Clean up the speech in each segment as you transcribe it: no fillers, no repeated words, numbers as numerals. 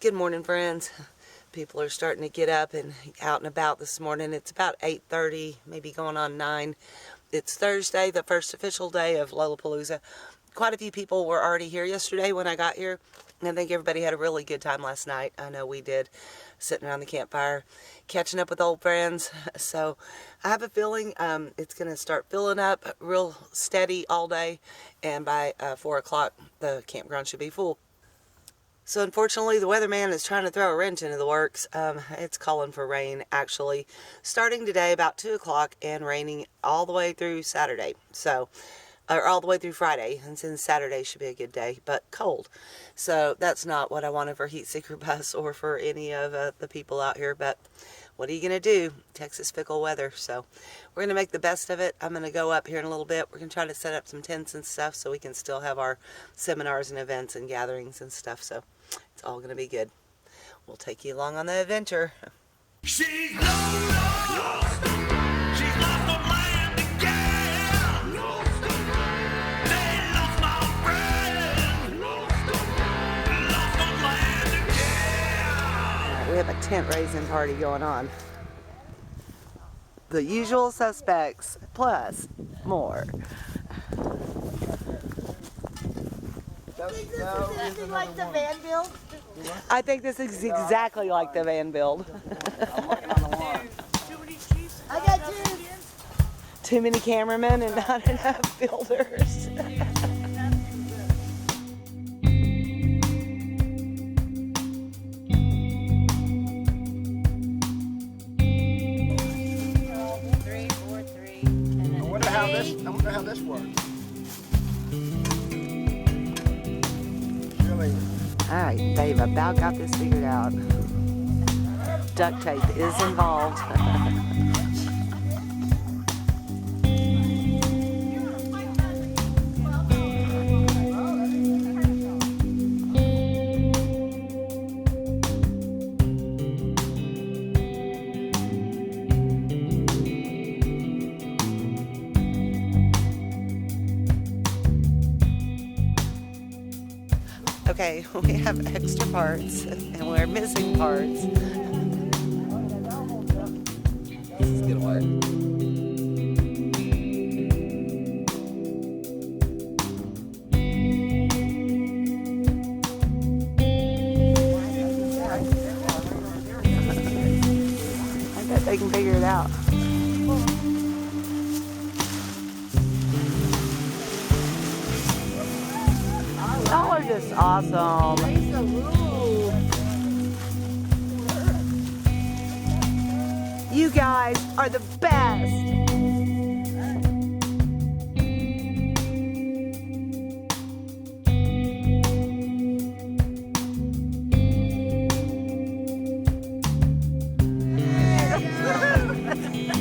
Good morning, friends. People are starting to get up and out and about this morning. It's about 8:30, maybe going on 9. It's Thursday, the first official day of Lolapalooza. Quite a few people were already here yesterday when I got here. And I think everybody had a really good time last night. I know we did, sitting around the campfire, catching up with old friends. So I have a feeling it's going to start filling up real steady all day. And by 4 o'clock, the campground should be full. So unfortunately, the weatherman is trying to throw a wrench into the works. It's calling for rain, actually, starting today about 2 o'clock and raining all the way through Saturday. So, or all the way through Friday, and since Saturday should be a good day, but cold. So that's not what I wanted for Heat Seeker Bus or for any of the people out here, but what are you going to do? Texas fickle weather. So we're going to make the best of it. I'm going to go up here in a little bit. We're going to try to set up some tents and stuff so we can still have our seminars and events and gatherings and stuff. So it's all going to be good. We'll take you along on the adventure. She's lost. She's lost her mind again. They lost my friend. Lost her mind again. We have a tent raising party going on. The usual suspects plus more. Anything like the van build? I think this is exactly like the van build. I got two. Too many cameramen and not enough builders. I wonder how this works. Really? Alright, they've about got this figured out. Duct tape is involved. Okay, we have extra parts and we're missing parts. This is gonna work. I bet they can figure it out. Y'all are just awesome. You guys are the best.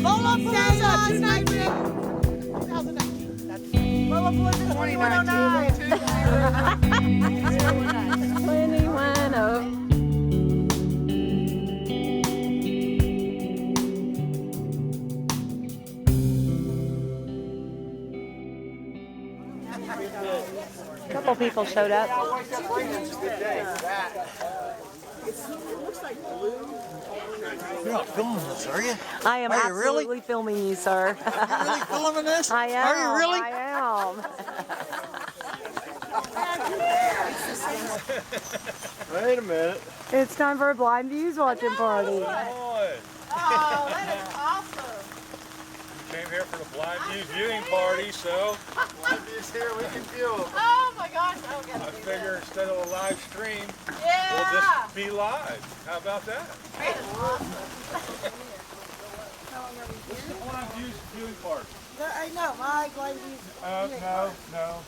Lolapalooza 2019. Lolapalooza 2109. 21. A couple people showed up. You're not filming this, are you? I am Are you absolutely really? filming you, sir. You're really filming this? I am. Are you really? I am. Wait a minute. It's time for a blind views watching party. Come on. Oh, that is awesome. Came here for the Blind Views viewing party, so Blind views here, we can view them. Oh my gosh. Oh, I figure instead of a live stream, yeah. we'll just be live. How about that? That is awesome. What's the Blind Views viewing party? I know, my blind views. No.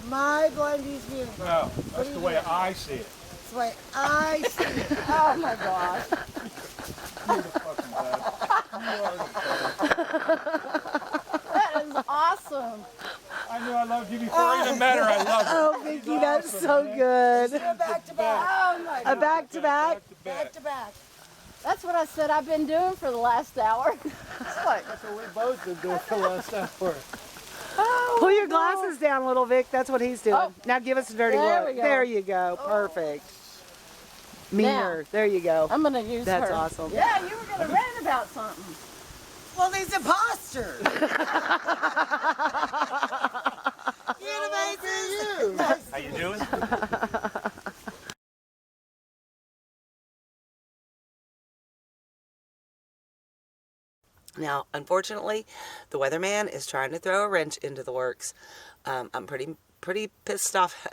My blind views viewing. No, that's the way I see it. That's the way I see it. Oh my gosh. You're the fucking best. You are the best. That is awesome. I knew I loved you before I even met her. I love her. Oh, Vicky, that's so good. Back to back. Oh my A god. back to back. Back to back. That's what I said I've been doing for the last hour. It's like, That's what we both been doing for the last hour. Pull your glasses down, little Vic. That's what he's doing. Oh. Now give us a dirty There look. we go. There you go. Perfect. Meaner. There you go. I'm gonna use That's her. awesome. Yeah, you were gonna rant about something. Well, these imposters. How you doing? Now, unfortunately, the weatherman is trying to throw a wrench into the works. I'm pretty pissed off